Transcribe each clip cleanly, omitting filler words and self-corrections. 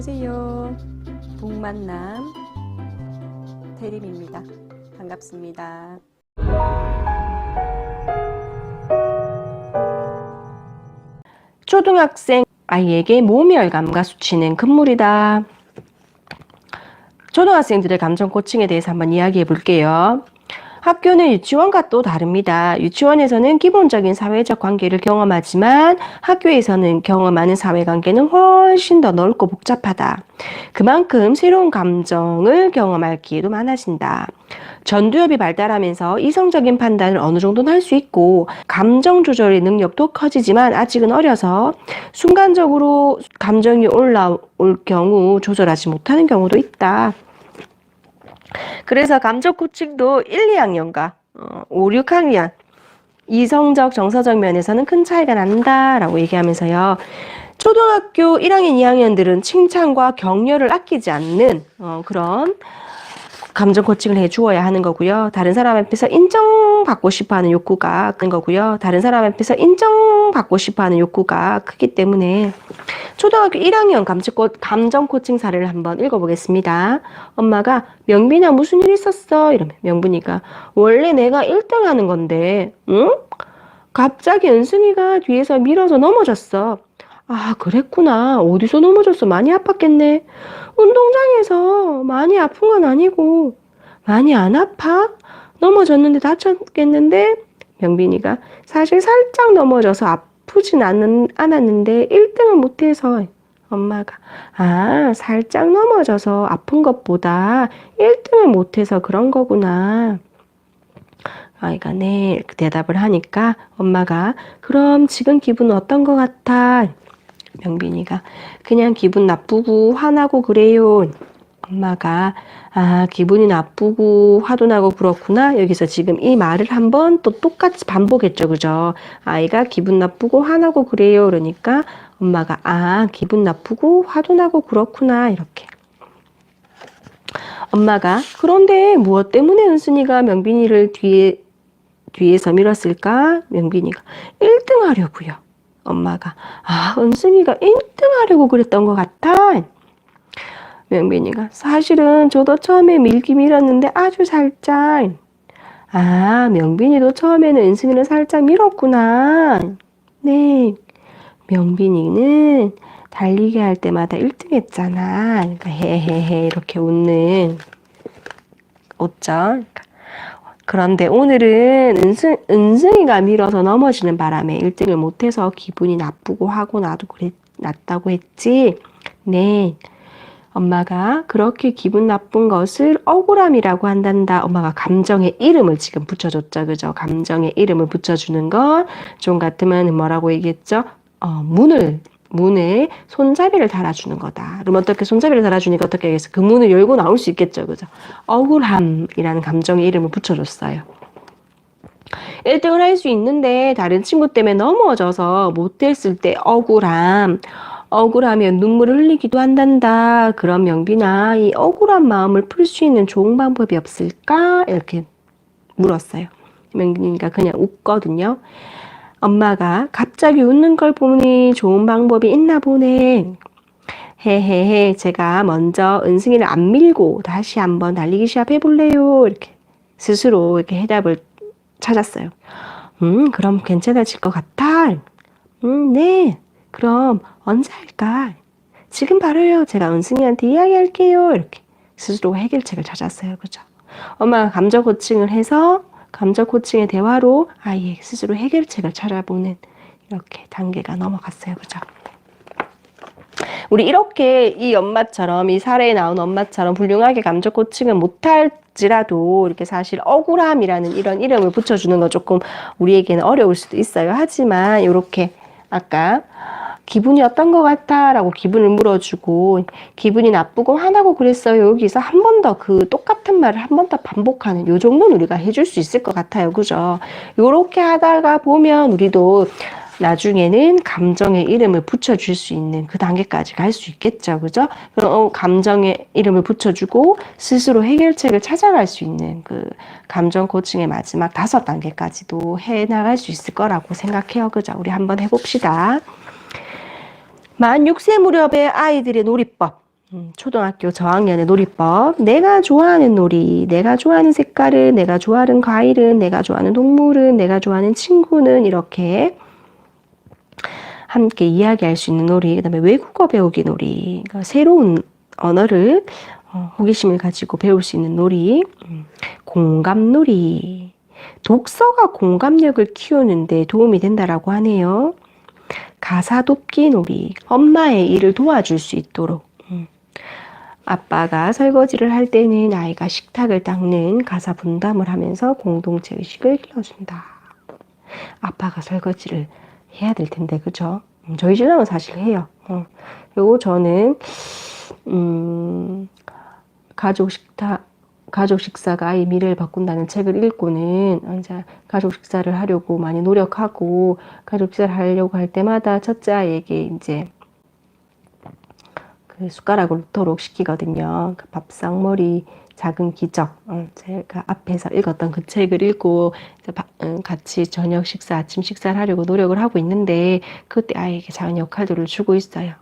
안녕하세요. 동만남 대림입니다. 반갑습니다. 초등학생 아이에게 모멸감과 수치는 금물이다. 초등학생들의 감정 코칭에 대해서 한번 이야기해 볼게요. 학교는 유치원과 또 다릅니다. 유치원에서는 기본적인 사회적 관계를 경험하지만 학교에서는 경험하는 사회관계는 훨씬 더 넓고 복잡하다. 그만큼 새로운 감정을 경험할 기회도 많아진다. 전두엽이 발달하면서 이성적인 판단을 어느 정도는 할 수 있고 감정 조절의 능력도 커지지만 아직은 어려서 순간적으로 감정이 올라올 경우 조절하지 못하는 경우도 있다. 그래서 감정 코칭도 1, 2학년과 5, 6학년 이성적, 정서적 면에서는 큰 차이가 난다라고 얘기하면서요. 초등학교 1학년, 2학년들은 칭찬과 격려를 아끼지 않는 그런 감정 코칭을 해주어야 하는 거고요. 다른 사람 앞에서 인정받고 싶어하는 욕구가 큰 거고요. 다른 사람 앞에서 인정받고 싶어하는 욕구가 크기 때문에 초등학교 1학년 감정 코칭 사례를 한번 읽어보겠습니다. 엄마가 명빈아 무슨 일 있었어? 이러면 명빈이가 원래 내가 1등 하는 건데 응? 갑자기 은승이가 뒤에서 밀어서 넘어졌어. 아 그랬구나. 어디서 넘어졌어? 많이 아팠겠네. 운동장에서 많이 아픈 건 아니고 많이 안 아파? 넘어졌는데 다쳤겠는데? 명빈이가 사실 살짝 넘어져서 아프진 않았는데 1등을 못해서 엄마가 살짝 넘어져서 아픈 것보다 1등을 못해서 그런 거구나. 아이가 네 이렇게 대답을 하니까 엄마가 그럼 지금 기분은 어떤 것 같아? 명빈이가 그냥 기분 나쁘고 화나고 그래요. 엄마가 기분이 나쁘고 화도 나고 그렇구나. 여기서 지금 이 말을 한번 또 똑같이 반복했죠. 그죠? 아이가 기분 나쁘고 화나고 그래요. 그러니까 엄마가 기분 나쁘고 화도 나고 그렇구나. 이렇게. 엄마가 그런데 무엇 때문에 은순이가 명빈이를 뒤에서 밀었을까? 명빈이가 1등 하려고요. 엄마가 은승이가 1등 하려고 그랬던 것 같아. 명빈이가 사실은 저도 처음에 밀긴 밀었는데 아주 살짝. 명빈이도 처음에는 은승이를 살짝 밀었구나. 네. 명빈이는 달리기 할 때마다 1등 했잖아. 그러니까 헤헤헤 이렇게 웃죠. 그러니까 그런데 오늘은 은승이가 밀어서 넘어지는 바람에 1등을 못해서 기분이 나쁘고 하고 났다고 했지. 네. 엄마가 그렇게 기분 나쁜 것을 억울함이라고 한단다. 엄마가 감정의 이름을 지금 붙여줬죠. 그죠? 감정의 이름을 붙여주는 건 좀 같으면 뭐라고 얘기했죠? 문에 손잡이를 달아주는 거다. 그럼 어떻게 손잡이를 달아주니까 어떻게 하겠어? 그 문을 열고 나올 수 있겠죠. 그죠? 억울함이라는 감정의 이름을 붙여줬어요. 1등을 할 수 있는데 다른 친구 때문에 넘어져서 못했을 때 억울하면 눈물을 흘리기도 한단다. 그럼 명빈아, 이 억울한 마음을 풀 수 있는 좋은 방법이 없을까? 이렇게 물었어요. 명빈이가 그냥 웃거든요. 엄마가 갑자기 웃는 걸 보니 좋은 방법이 있나 보네. 헤헤헤, 제가 먼저 은승이를 안 밀고 다시 한번 달리기 시합 해볼래요. 이렇게 스스로 이렇게 해답을 찾았어요. 그럼 괜찮아질 것 같아. 네. 그럼 언제 할까? 지금 바로요. 제가 은승이한테 이야기할게요. 이렇게 스스로 해결책을 찾았어요. 그죠? 엄마가 감정 코칭을 해서 감정 코칭의 대화로 아이의 스스로 해결책을 찾아보는 이렇게 단계가 넘어갔어요. 그죠? 우리 이렇게 이 사례에 나온 엄마처럼 훌륭하게 감정 코칭을 못할지라도 이렇게 사실 억울함이라는 이런 이름을 붙여주는 건 조금 우리에게는 어려울 수도 있어요. 하지만 이렇게 아까 기분이 어떤 것 같아? 라고 기분을 물어주고 기분이 나쁘고 화나고 그랬어요. 여기서 한 번 더 그 똑같은 말을 한 번 더 반복하는 요 정도는 우리가 해줄 수 있을 것 같아요. 그죠? 요렇게 하다가 보면 우리도 나중에는 감정의 이름을 붙여줄 수 있는 그 단계까지 갈 수 있겠죠. 그죠? 그럼 감정의 이름을 붙여주고 스스로 해결책을 찾아갈 수 있는 그 감정 코칭의 마지막 5단계까지도 해나갈 수 있을 거라고 생각해요. 그죠? 우리 한번 해봅시다. 만 6세 무렵의 아이들의 놀이법. 초등학교 저학년의 놀이법. 내가 좋아하는 놀이, 내가 좋아하는 색깔은, 내가 좋아하는 과일은, 내가 좋아하는 동물은, 내가 좋아하는 친구는 이렇게 함께 이야기할 수 있는 놀이. 그 다음에 외국어 배우기 놀이. 그러니까 새로운 언어를 호기심을 가지고 배울 수 있는 놀이. 공감 놀이. 독서가 공감력을 키우는데 도움이 된다라고 하네요. 가사 돕기 놀이. 엄마의 일을 도와줄 수 있도록. 아빠가 설거지를 할 때는 아이가 식탁을 닦는 가사 분담을 하면서 공동체 의식을 길러준다. 아빠가 설거지를 해야 될 텐데, 그죠? 저희 신랑은 사실 해요. 그리고 저는 가족 식사가 아이 미래를 바꾼다는 책을 읽고는 이제 가족 식사를 하려고 많이 노력하고, 가족 식사를 하려고 할 때마다 첫째 아이에게 이제 그 숟가락을 놓도록 시키거든요. 그 밥상머리 작은 기적. 제가 앞에서 읽었던 그 책을 읽고 같이 저녁 식사, 아침 식사를 하려고 노력을 하고 있는데, 그때 아이에게 작은 역할들을 주고 있어요.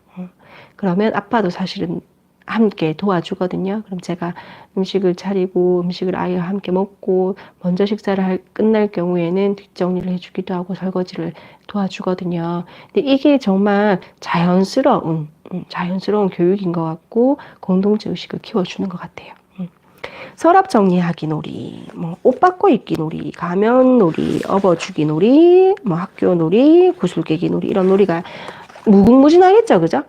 그러면 아빠도 사실은 함께 도와주거든요. 그럼 제가 음식을 차리고 음식을 아이와 함께 먹고 먼저 식사를 끝날 경우에는 뒷정리를 해주기도 하고 설거지를 도와주거든요. 근데 이게 정말 자연스러운 교육인 것 같고 공동체 의식을 키워주는 것 같아요. 서랍 정리하기 놀이, 옷 바꿔 입기 놀이, 가면 놀이, 업어주기 놀이, 학교 놀이, 구슬 깨기 놀이, 이런 놀이가 무궁무진하겠죠, 그죠?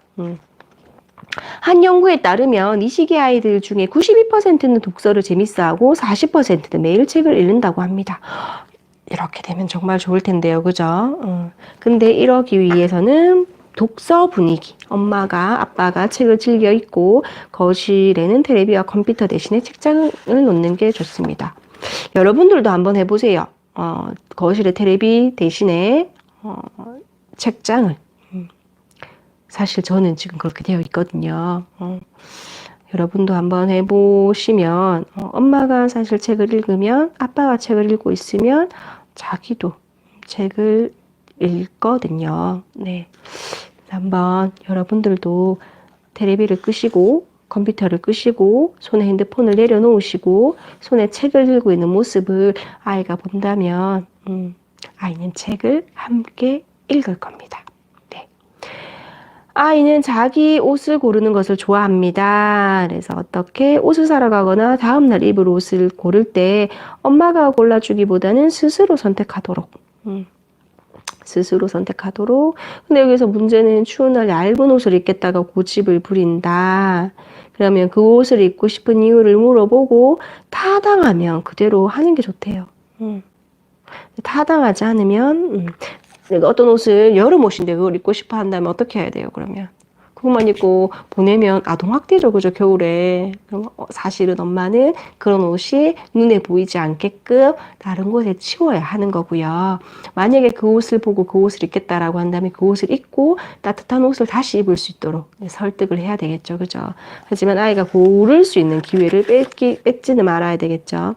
한 연구에 따르면 이 시기 아이들 중에 92%는 독서를 재밌어하고 40%는 매일 책을 읽는다고 합니다. 이렇게 되면 정말 좋을 텐데요, 그죠? 근데 이러기 위해서는 독서 분위기, 엄마가 아빠가 책을 즐겨 읽고 거실에는 텔레비와 컴퓨터 대신에 책장을 놓는 게 좋습니다. 여러분들도 한번 해보세요. 거실에 텔레비 대신에 책장을. 사실 저는 지금 그렇게 되어 있거든요. 여러분도 한번 해보시면 엄마가 사실 책을 읽으면, 아빠가 책을 읽고 있으면 자기도 책을 읽거든요. 네. 한번 여러분들도 텔레비를 끄시고 컴퓨터를 끄시고 손에 핸드폰을 내려놓으시고 손에 책을 들고 있는 모습을 아이가 본다면 아이는 책을 함께 읽을 겁니다. 네. 아이는 자기 옷을 고르는 것을 좋아합니다. 그래서 어떻게 옷을 사러 가거나 다음날 입을 옷을 고를 때 엄마가 골라주기보다는 스스로 선택하도록. 근데 여기서 문제는 추운 날 얇은 옷을 입겠다가 고집을 부린다. 그러면 그 옷을 입고 싶은 이유를 물어보고 타당하면 그대로 하는 게 좋대요. 타당하지 않으면 어떤 옷을 여름 옷인데 그걸 입고 싶어 한다면 어떻게 해야 돼요, 그러면? 그것만 입고 보내면 아동학대죠, 그죠, 겨울에. 그럼 사실은 엄마는 그런 옷이 눈에 보이지 않게끔 다른 곳에 치워야 하는 거고요. 만약에 그 옷을 보고 그 옷을 입겠다라고 한다면 그 옷을 입고 따뜻한 옷을 다시 입을 수 있도록 설득을 해야 되겠죠, 그죠? 하지만 아이가 고를 수 있는 기회를 뺏지는 말아야 되겠죠.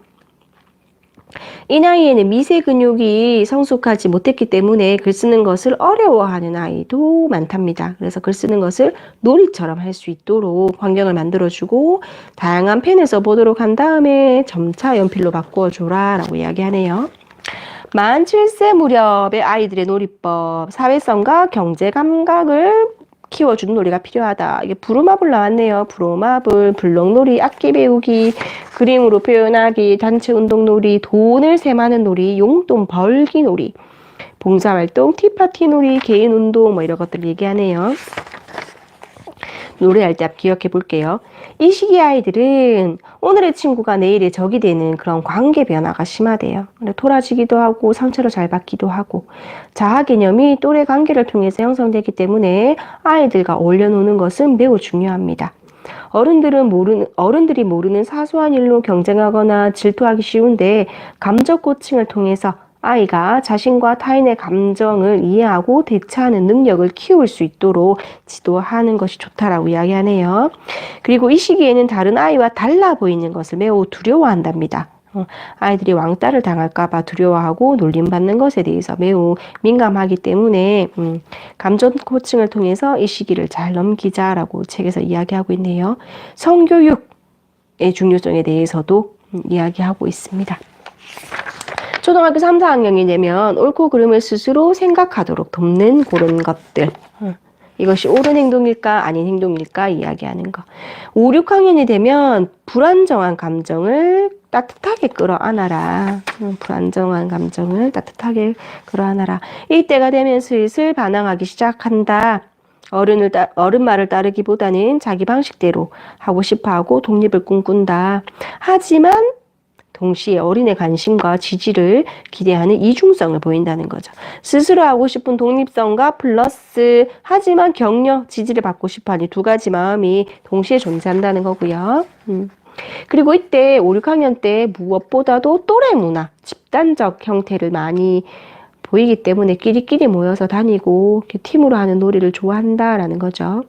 이 나이에는 미세 근육이 성숙하지 못했기 때문에 글 쓰는 것을 어려워하는 아이도 많답니다. 그래서 글 쓰는 것을 놀이처럼 할 수 있도록 환경을 만들어주고 다양한 펜을 써보도록 한 다음에 점차 연필로 바꾸어줘라 라고 이야기하네요. 만 7세 무렵의 아이들의 놀이법, 사회성과 경제 감각을 키워주는 놀이가 필요하다. 이게 브로마블 나왔네요. 브로마블, 블록놀이, 악기 배우기, 그림으로 표현하기, 단체 운동놀이, 돈을 셈하는 놀이, 용돈 벌기 놀이, 봉사활동, 티파티 놀이, 개인 운동 이런 것들 얘기하네요. 노래할 때 기억해 볼게요. 이 시기 아이들은 오늘의 친구가 내일의 적이 되는 그런 관계 변화가 심하대요. 토라지기도 하고 상처를 잘 받기도 하고 자아 개념이 또래 관계를 통해서 형성되기 때문에 아이들과 어울려 노는 것은 매우 중요합니다. 어른들이 모르는 사소한 일로 경쟁하거나 질투하기 쉬운데 감정 코칭을 통해서 아이가 자신과 타인의 감정을 이해하고 대처하는 능력을 키울 수 있도록 지도하는 것이 좋다라고 이야기하네요. 그리고 이 시기에는 다른 아이와 달라 보이는 것을 매우 두려워한답니다. 아이들이 왕따를 당할까봐 두려워하고 놀림받는 것에 대해서 매우 민감하기 때문에 감정 코칭을 통해서 이 시기를 잘 넘기자라고 책에서 이야기하고 있네요. 성교육의 중요성에 대해서도 이야기하고 있습니다. 초등학교 3, 4학년이 되면 옳고 그름을 스스로 생각하도록 돕는 그런 것들. 이것이 옳은 행동일까 아닌 행동일까 이야기하는 거. 5, 6학년이 되면 불안정한 감정을 따뜻하게 끌어안아라. 불안정한 감정을 따뜻하게 끌어안아라. 이때가 되면 슬슬 반항하기 시작한다. 어른 말을 따르기보다는 자기 방식대로 하고 싶어하고 독립을 꿈꾼다. 하지만 동시에 어린의 관심과 지지를 기대하는 이중성을 보인다는 거죠. 스스로 하고 싶은 독립성과 플러스 하지만 격려, 지지를 받고 싶어하는 두 가지 마음이 동시에 존재한다는 거고요. 그리고 이때 5, 6학년 때 무엇보다도 또래 문화, 집단적 형태를 많이 보이기 때문에 끼리끼리 모여서 다니고 팀으로 하는 놀이를 좋아한다라는 거죠.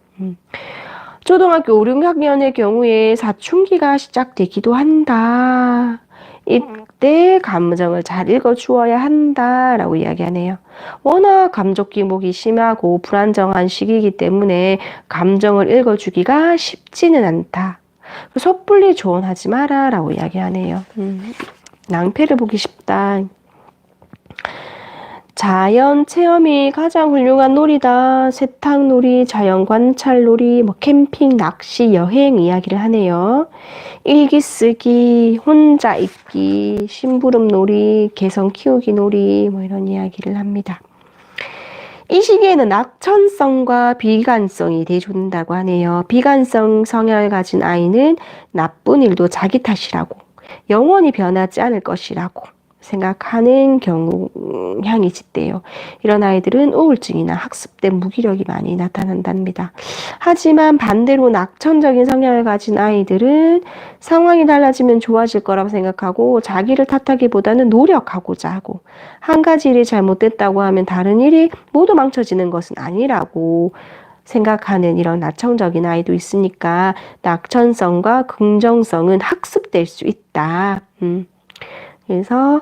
초등학교 5, 6학년의 경우에 사춘기가 시작되기도 한다. 이때 감정을 잘 읽어주어야 한다라고 이야기하네요. 워낙 감정 기복이 심하고 불안정한 시기이기 때문에 감정을 읽어주기가 쉽지는 않다. 섣불리 조언하지 마라 라고 이야기하네요. 낭패를 보기 쉽다. 자연 체험이 가장 훌륭한 놀이다. 세탁놀이, 자연 관찰놀이, 캠핑, 낚시, 여행 이야기를 하네요. 일기 쓰기, 혼자 있기, 심부름놀이, 개성 키우기 놀이 이런 이야기를 합니다. 이 시기에는 낙천성과 비관성이 대조된다고 하네요. 비관성 성향을 가진 아이는 나쁜 일도 자기 탓이라고, 영원히 변하지 않을 것이라고 생각하는 경향이 짙대요. 이런 아이들은 우울증이나 학습된 무기력이 많이 나타난답니다. 하지만 반대로 낙천적인 성향을 가진 아이들은 상황이 달라지면 좋아질 거라고 생각하고 자기를 탓하기보다는 노력하고자 하고, 한 가지 일이 잘못됐다고 하면 다른 일이 모두 망쳐지는 것은 아니라고 생각하는 이런 낙천적인 아이도 있으니까 낙천성과 긍정성은 학습될 수 있다. 그래서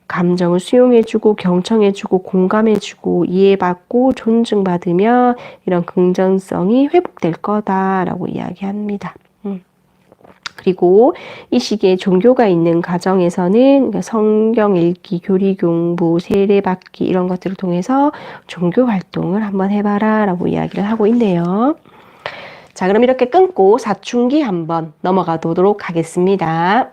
감정을 수용해주고 경청해주고 공감해주고 이해받고 존중받으며 이런 긍정성이 회복될 거다라고 이야기합니다. 그리고 이 시기에 종교가 있는 가정에서는 성경 읽기, 교리 공부, 세례 받기 이런 것들을 통해서 종교 활동을 한번 해봐라 라고 이야기를 하고 있네요. 자, 그럼 이렇게 끊고 사춘기 한번 넘어가 보도록 하겠습니다.